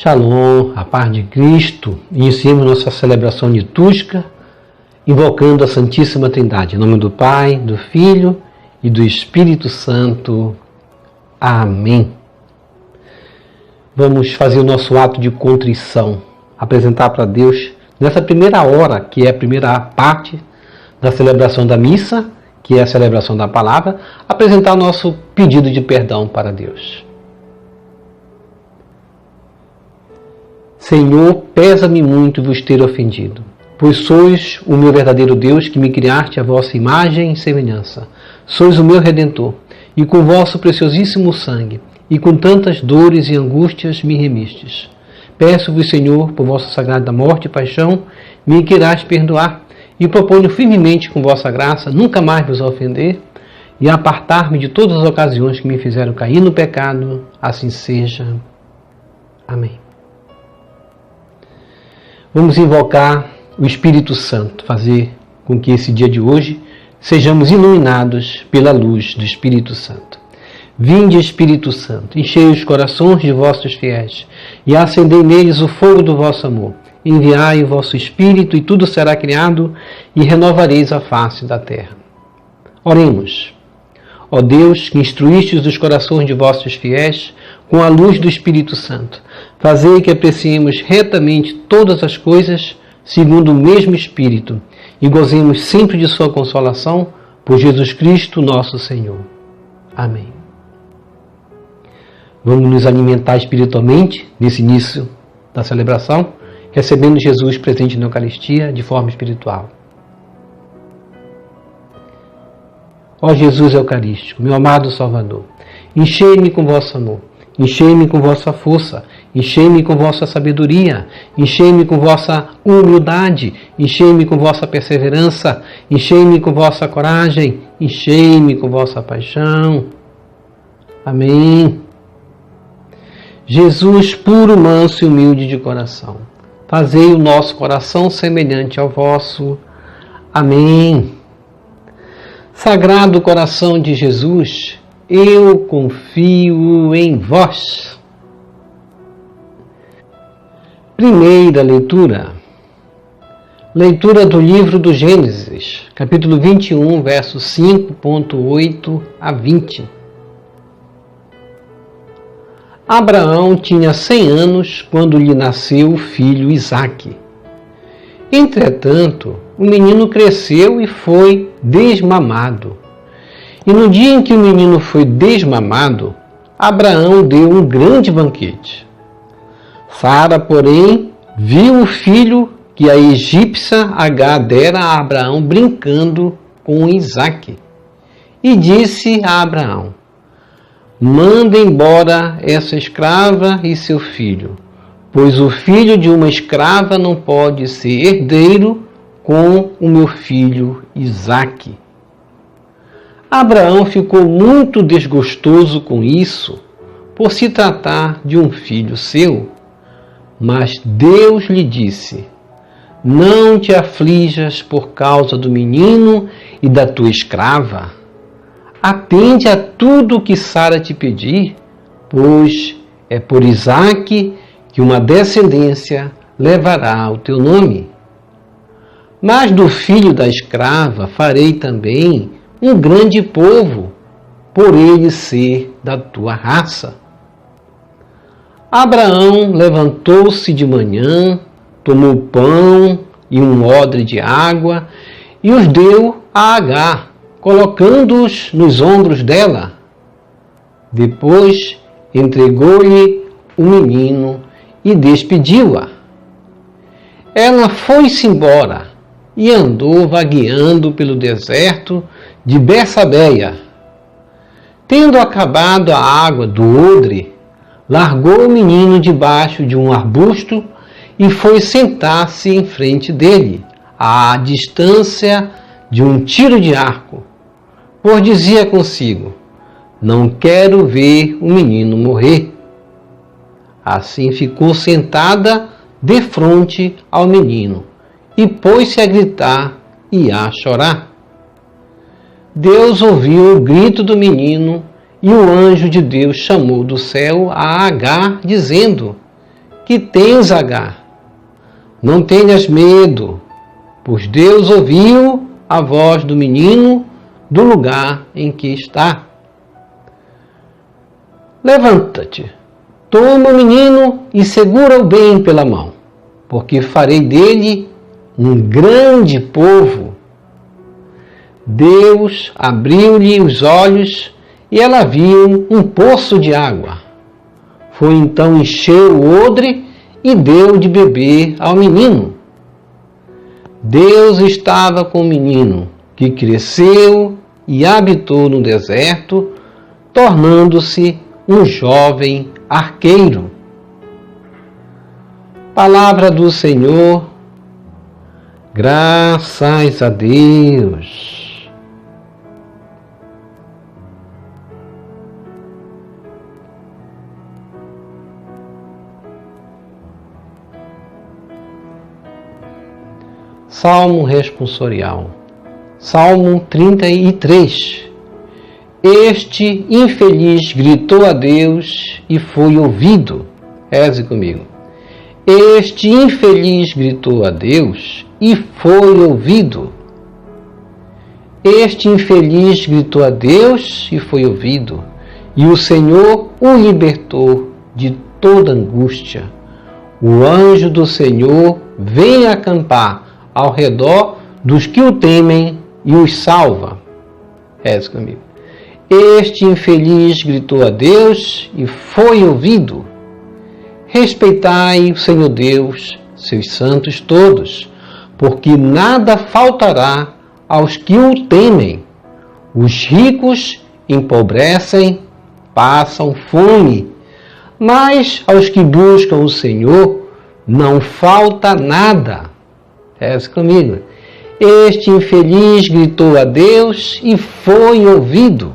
Shalom, a paz de Cristo. Iniciemos nossa celebração litúrgica, invocando a Santíssima Trindade. Em nome do Pai, do Filho e do Espírito Santo. Amém. Vamos fazer o nosso ato de contrição, apresentar para Deus, nessa primeira hora, que é a primeira parte da celebração da missa, que é a celebração da palavra, apresentar nosso pedido de perdão para Deus. Senhor, pesa-me muito vos ter ofendido, pois sois o meu verdadeiro Deus, que me criaste a vossa imagem e semelhança. Sois o meu Redentor, e com vosso preciosíssimo sangue, e com tantas dores e angústias me remistes. Peço-vos, Senhor, por vossa sagrada morte e paixão, me queirais perdoar, e proponho firmemente com vossa graça nunca mais vos ofender, e apartar-me de todas as ocasiões que me fizeram cair no pecado. Assim seja. Amém. Vamos invocar o Espírito Santo, fazer com que esse dia de hoje sejamos iluminados pela luz do Espírito Santo. Vinde, Espírito Santo, enchei os corações de vossos fiéis e acendei neles o fogo do vosso amor. Enviai o vosso Espírito e tudo será criado e renovareis a face da terra. Oremos. Ó Deus, que instruístes os corações de vossos fiéis com a luz do Espírito Santo, fazei que apreciemos retamente todas as coisas segundo o mesmo Espírito e gozemos sempre de sua consolação por Jesus Cristo, nosso Senhor. Amém. Vamos nos alimentar espiritualmente nesse início da celebração, recebendo Jesus presente na Eucaristia de forma espiritual. Ó Jesus Eucarístico, meu amado Salvador, enchei-me com vosso amor, enchei-me com vossa força, enchei-me com vossa sabedoria, enchei-me com vossa humildade, enchei-me com vossa perseverança, enchei-me com vossa coragem, enchei-me com vossa paixão. Amém. Jesus, puro, manso e humilde de coração, fazei o nosso coração semelhante ao vosso. Amém. Sagrado coração de Jesus, eu confio em vós. Primeira leitura. Leitura do livro do Gênesis, capítulo 21, versos 5.8 a 20. Abraão tinha 100 anos quando lhe nasceu o filho Isaque. Entretanto, o menino cresceu e foi desmamado. E no dia em que o menino foi desmamado, Abraão deu um grande banquete. Sara, porém, viu o filho que a egípcia Agar dera a Abraão brincando com Isaque. E disse a Abraão: manda embora essa escrava e seu filho, pois o filho de uma escrava não pode ser herdeiro com o meu filho Isaque. Abraão ficou muito desgostoso com isso, por se tratar de um filho seu. Mas Deus lhe disse: não te aflijas por causa do menino e da tua escrava. Atende a tudo o que Sara te pedir, pois é por Isaque que uma descendência levará o teu nome. Mas do filho da escrava farei também um grande povo, por ele ser da tua raça. Abraão levantou-se de manhã, tomou pão e um odre de água e os deu a Agar, colocando-os nos ombros dela. Depois entregou-lhe o menino e despediu-a. Ela foi-se embora e andou vagueando pelo deserto de Bersabeia. Tendo acabado a água do odre, largou o menino debaixo de um arbusto e foi sentar-se em frente dele, à distância de um tiro de arco, pois dizia consigo: não quero ver o menino morrer. Assim ficou sentada defronte ao menino e pôs-se a gritar e a chorar. Deus ouviu o grito do menino e o anjo de Deus chamou do céu a Agar, dizendo: que tens, Agar? Não tenhas medo, pois Deus ouviu a voz do menino do lugar em que está. Levanta-te, toma o menino e segura-o bem pela mão, porque farei dele um grande povo. Deus abriu-lhe os olhos e ela viu um poço de água. Foi então encher o odre e deu de beber ao menino. Deus estava com o menino, que cresceu e habitou no deserto, tornando-se um jovem arqueiro. Palavra do Senhor, graças a Deus. Salmo responsorial. Salmo 33. Este infeliz gritou a Deus e foi ouvido. Reze comigo. Este infeliz gritou a Deus e foi ouvido. Este infeliz gritou a Deus e foi ouvido. E o Senhor o libertou de toda angústia. O anjo do Senhor vem acampar ao redor dos que o temem e os salva. Reze comigo. Este infeliz gritou a Deus e foi ouvido. Respeitai o Senhor Deus, seus santos todos, porque nada faltará aos que o temem. Os ricos empobrecem, passam fome, mas aos que buscam o Senhor não falta nada. Reze comigo. Este infeliz gritou a Deus e foi ouvido.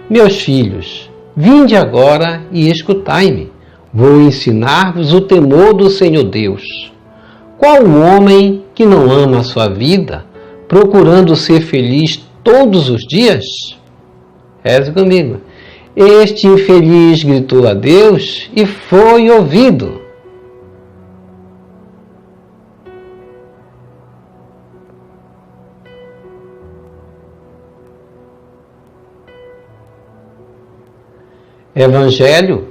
Meus filhos, vinde agora e escutai-me. Vou ensinar-vos o temor do Senhor Deus. Qual o homem que não ama a sua vida, procurando ser feliz todos os dias? Reze comigo. Este infeliz gritou a Deus e foi ouvido. Evangelho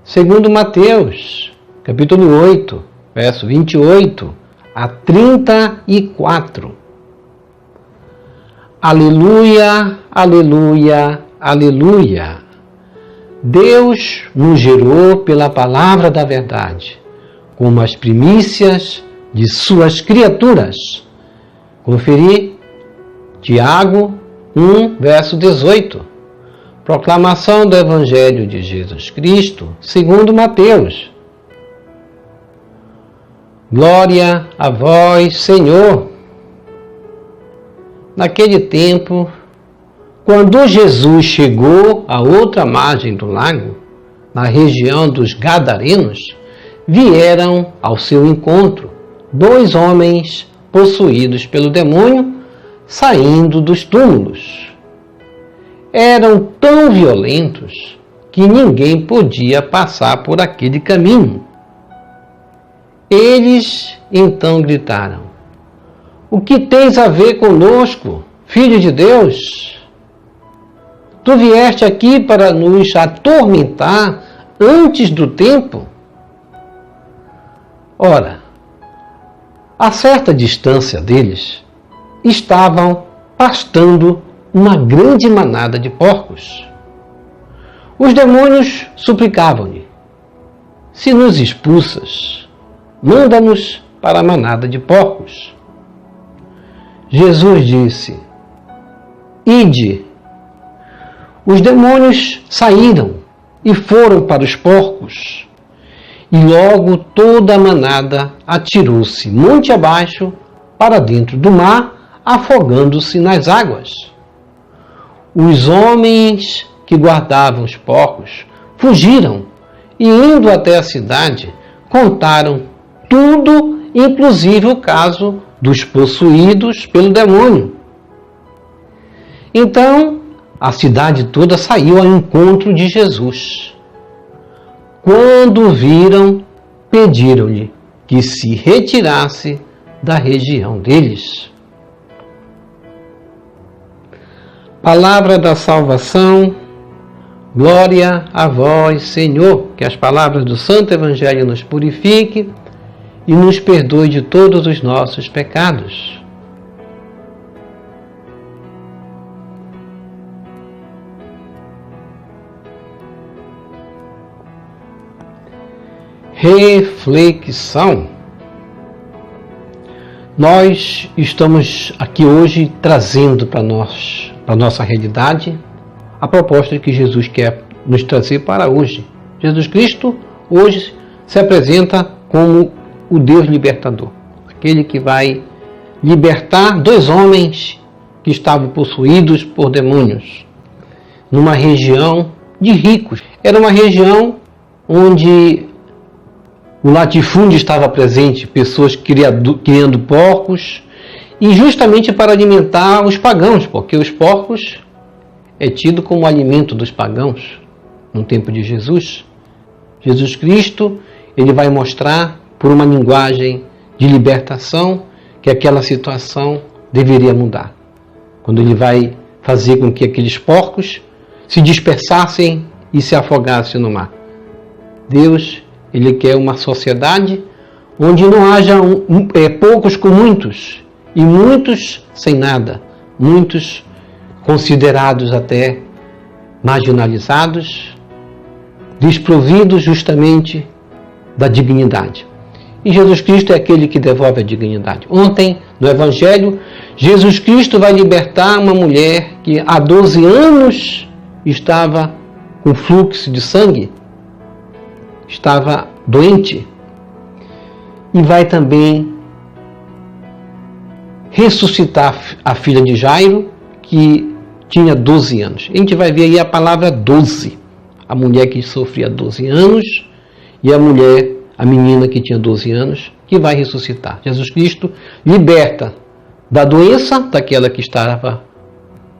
segundo Mateus, capítulo 8, verso 28 a 34. Aleluia, aleluia, aleluia. Deus nos gerou pela palavra da verdade, como as primícias de suas criaturas. Conferir Tiago 1, verso 18. Proclamação do Evangelho de Jesus Cristo, segundo Mateus. Glória a vós, Senhor. Naquele tempo, quando Jesus chegou à outra margem do lago, na região dos Gadarenos, vieram ao seu encontro 2 homens possuídos pelo demônio, saindo dos túmulos. Eram tão violentos que ninguém podia passar por aquele caminho. Eles então gritaram: O que tens a ver conosco, Filho de Deus? Tu vieste aqui para nos atormentar antes do tempo? Ora, a certa distância deles, estavam pastando uma grande manada de porcos. Os demônios suplicavam-lhe: Se nos expulsas, manda-nos para a manada de porcos. Jesus disse: Ide. Os demônios saíram e foram para os porcos. E logo toda a manada atirou-se monte abaixo para dentro do mar, afogando-se nas águas. Os homens que guardavam os porcos fugiram e, indo até a cidade, contaram tudo, inclusive o caso dos possuídos pelo demônio. Então, a cidade toda saiu ao encontro de Jesus. Quando o viram, pediram-lhe que se retirasse da região deles. Palavra da salvação, glória a vós, Senhor. Que as palavras do Santo Evangelho nos purifiquem e nos perdoe de todos os nossos pecados. Reflexão. Nós estamos aqui hoje trazendo para nós, para a nossa realidade, a proposta que Jesus quer nos trazer para hoje. Jesus Cristo hoje se apresenta como o Deus libertador, aquele que vai libertar dois homens que estavam possuídos por demônios, numa região de ricos. Era uma região onde o latifúndio estava presente, pessoas criando porcos, e justamente para alimentar os pagãos, porque os porcos é tido como alimento dos pagãos no tempo de Jesus. Jesus Cristo, ele vai mostrar por uma linguagem de libertação que aquela situação deveria mudar. Quando ele vai fazer com que aqueles porcos se dispersassem e se afogassem no mar. Deus, ele quer uma sociedade onde não haja poucos com muitos e muitos sem nada, muitos considerados até marginalizados, desprovidos justamente da dignidade. E Jesus Cristo é aquele que devolve a dignidade. Ontem, no Evangelho, Jesus Cristo vai libertar uma mulher que há 12 anos estava com fluxo de sangue, estava doente, e vai também ressuscitar a filha de Jairo, que tinha 12 anos. A gente vai ver aí a palavra 12. A mulher que sofria 12 anos e a menina que tinha 12 anos, que vai ressuscitar. Jesus Cristo liberta da doença, daquela que estava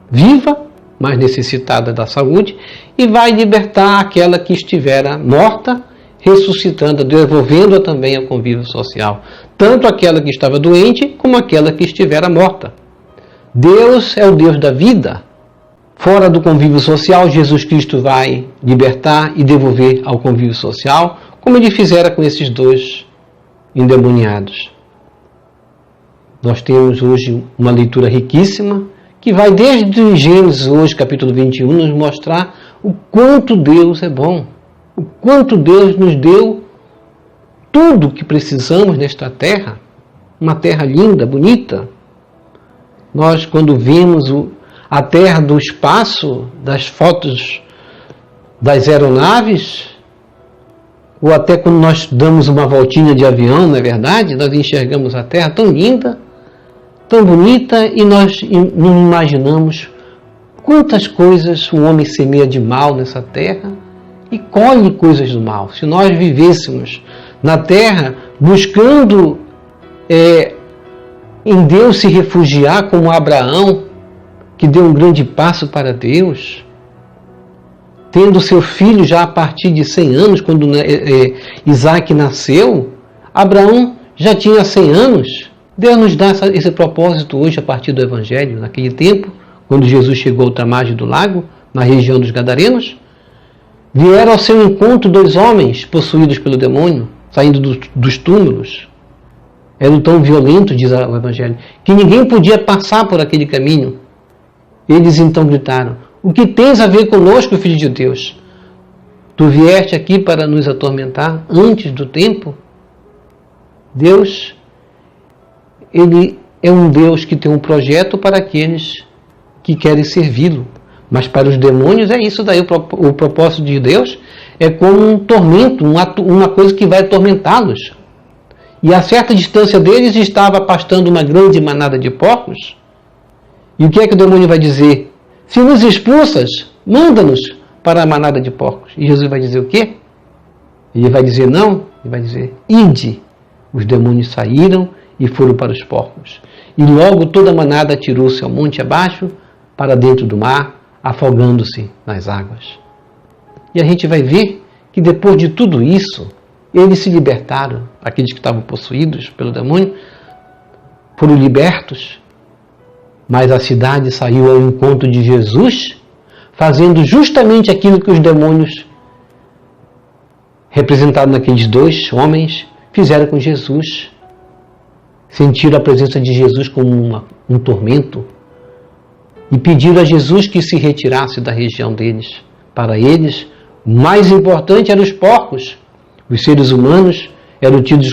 viva, mas necessitada da saúde, e vai libertar aquela que estivera morta, ressuscitando, devolvendo-a também ao convívio social. Tanto aquela que estava doente, como aquela que estivera morta. Deus é o Deus da vida. Fora do convívio social, Jesus Cristo vai libertar e devolver ao convívio social, como ele fizera com esses dois endemoniados. Nós temos hoje uma leitura riquíssima, que vai desde Gênesis, hoje, capítulo 21, nos mostrar o quanto Deus é bom, o quanto Deus nos deu tudo o que precisamos nesta terra, uma terra linda, bonita. Nós, quando vemos a terra do espaço, das fotos das aeronaves, ou até quando nós damos uma voltinha de avião, não é verdade? Nós enxergamos a terra tão linda, tão bonita, e nós não imaginamos quantas coisas o homem semeia de mal nessa terra e colhe coisas do mal. Se nós vivêssemos na terra buscando em Deus se refugiar, como Abraão, que deu um grande passo para Deus, tendo seu filho já a partir de 100 anos, quando Isaac nasceu, Abraão já tinha 100 anos. Deus nos dá esse propósito hoje a partir do Evangelho. Naquele tempo, quando Jesus chegou à outra margem do lago, na região dos Gadarenos, vieram ao seu encontro dois homens possuídos pelo demônio, saindo dos túmulos. Eram tão violentos, diz o Evangelho, que ninguém podia passar por aquele caminho. Eles então gritaram: o que tens a ver conosco, Filho de Deus? Tu vieste aqui para nos atormentar antes do tempo? Deus, ele é um Deus que tem um projeto para aqueles que querem servi-lo. Mas para os demônios é isso daí, o propósito de Deus é como um tormento, uma coisa que vai atormentá-los. E a certa distância deles estava pastando uma grande manada de porcos. E o que é que o demônio vai dizer? Se nos expulsas, manda-nos para a manada de porcos. E Jesus vai dizer o quê? Ele vai dizer não, ele vai dizer: ide. Os demônios saíram e foram para os porcos. E logo toda a manada atirou-se ao monte abaixo, para dentro do mar, afogando-se nas águas. E a gente vai ver que depois de tudo isso, eles se libertaram, aqueles que estavam possuídos pelo demônio, foram libertos, mas a cidade saiu ao encontro de Jesus, fazendo justamente aquilo que os demônios, representados naqueles dois homens, fizeram com Jesus. Sentiram a presença de Jesus como um tormento e pediram a Jesus que se retirasse da região deles. Para eles, o mais importante eram os porcos. Os seres humanos eram tidos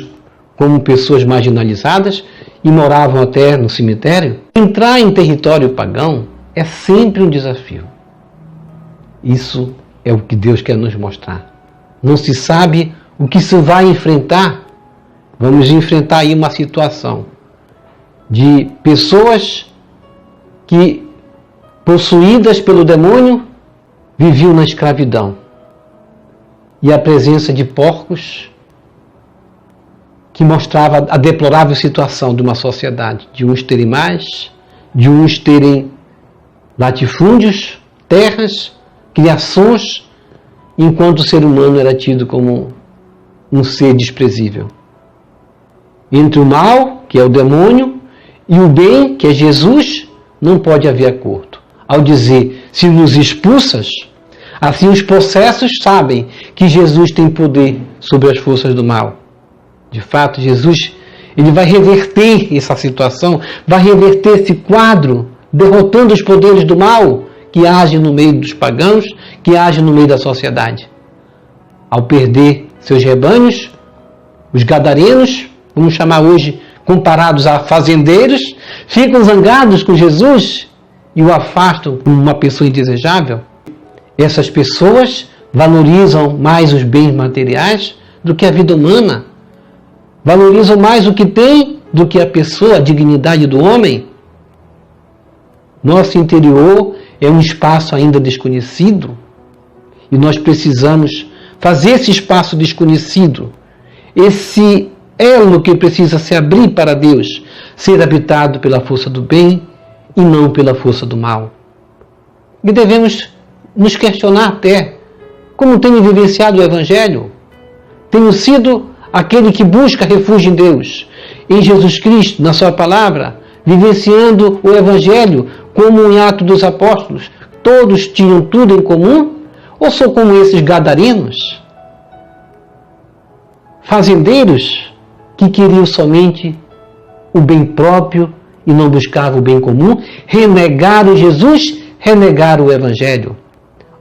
como pessoas marginalizadas e moravam até no cemitério. Entrar em território pagão é sempre um desafio. Isso é o que Deus quer nos mostrar. Não se sabe o que se vai enfrentar. Vamos enfrentar aí uma situação de pessoas que, possuídas pelo demônio, viviam na escravidão. E a presença de porcos que mostrava a deplorável situação de uma sociedade, de uns terem mais, de uns terem latifúndios, terras, criações, enquanto o ser humano era tido como um ser desprezível. Entre o mal, que é o demônio, e o bem, que é Jesus, não pode haver acordo. Ao dizer, se nos expulsas, assim os possessos sabem que Jesus tem poder sobre as forças do mal. De fato, Jesus, ele vai reverter essa situação, vai reverter esse quadro, derrotando os poderes do mal que agem no meio dos pagãos, que agem no meio da sociedade. Ao perder seus rebanhos, os gadarenos, vamos chamar hoje, comparados a fazendeiros, ficam zangados com Jesus e o afastam como uma pessoa indesejável. Essas pessoas valorizam mais os bens materiais do que a vida humana. Valorizam mais o que tem do que a pessoa, a dignidade do homem. Nosso interior é um espaço ainda desconhecido e nós precisamos fazer esse espaço desconhecido, esse elo que precisa se abrir para Deus, ser habitado pela força do bem e não pela força do mal. E devemos nos questionar até como tenho vivenciado o Evangelho. Tenho sido aquele que busca refúgio em Deus, em Jesus Cristo, na sua palavra, vivenciando o Evangelho como em Atos dos Apóstolos. Todos tinham tudo em comum? Ou sou como esses gadarenos? Fazendeiros que queriam somente o bem próprio e não buscavam o bem comum, renegaram Jesus, renegaram o Evangelho.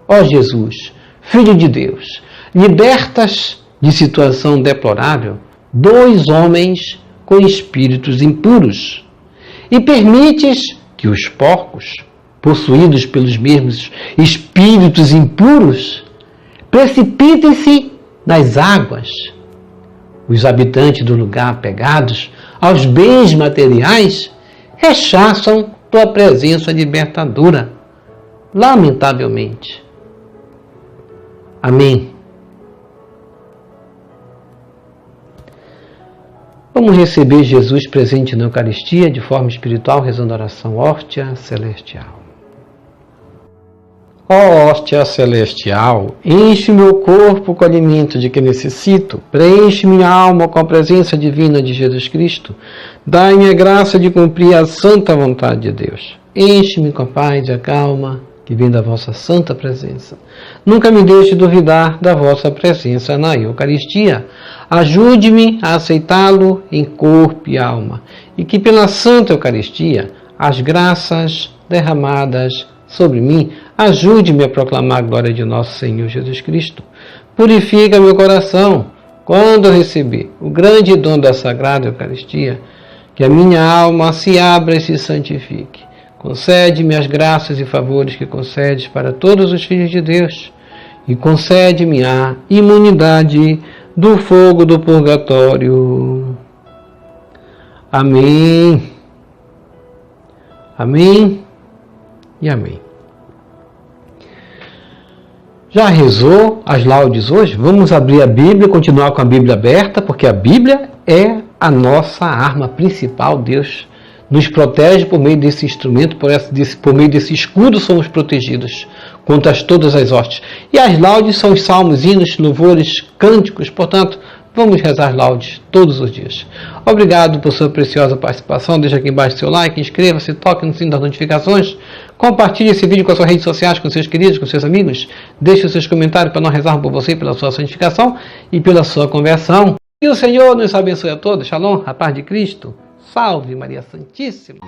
Ó Jesus, Filho de Deus, libertas de situação deplorável dois homens com espíritos impuros e permites que os porcos, possuídos pelos mesmos espíritos impuros, precipitem-se nas águas. Os habitantes do lugar, apegados aos bens materiais, rechaçam tua presença libertadora, lamentavelmente. Amém. Vamos receber Jesus presente na Eucaristia de forma espiritual, rezando a oração Hóstia Celestial. Ó hóstia celestial, enche meu corpo com o alimento de que necessito, preenche minha alma com a presença divina de Jesus Cristo, dai-me a graça de cumprir a santa vontade de Deus. Enche-me com a paz e a calma que vem da vossa santa presença. Nunca me deixe duvidar da vossa presença na Eucaristia. Ajude-me a aceitá-lo em corpo e alma, e que pela Santa Eucaristia as graças derramadas sobre mim ajude-me a proclamar a glória de nosso Senhor Jesus Cristo. Purifica meu coração quando eu receber o grande dom da Sagrada Eucaristia, que a minha alma se abra e se santifique. Concede-me as graças e favores que concedes para todos os filhos de Deus, e concede-me a imunidade do fogo do purgatório. Amém. Amém e amém. Já rezou as laudes hoje? Vamos abrir a Bíblia, continuar com a Bíblia aberta, porque a Bíblia é a nossa arma principal. Deus nos protege por meio desse instrumento, por meio desse escudo somos protegidos contra todas as hostes. E as laudes são os salmos, hinos, louvores, cânticos, portanto, Vamos rezar laudes todos os dias. Obrigado por sua preciosa participação. Deixa aqui embaixo seu like, inscreva-se, toque no sino das notificações. Compartilhe esse vídeo com as suas redes sociais, com seus queridos, com seus amigos. Deixe os seus comentários para nós rezarmos por você, pela sua santificação e pela sua conversão. E o Senhor nos abençoe a todos. Shalom, a paz de Cristo. Salve Maria Santíssima.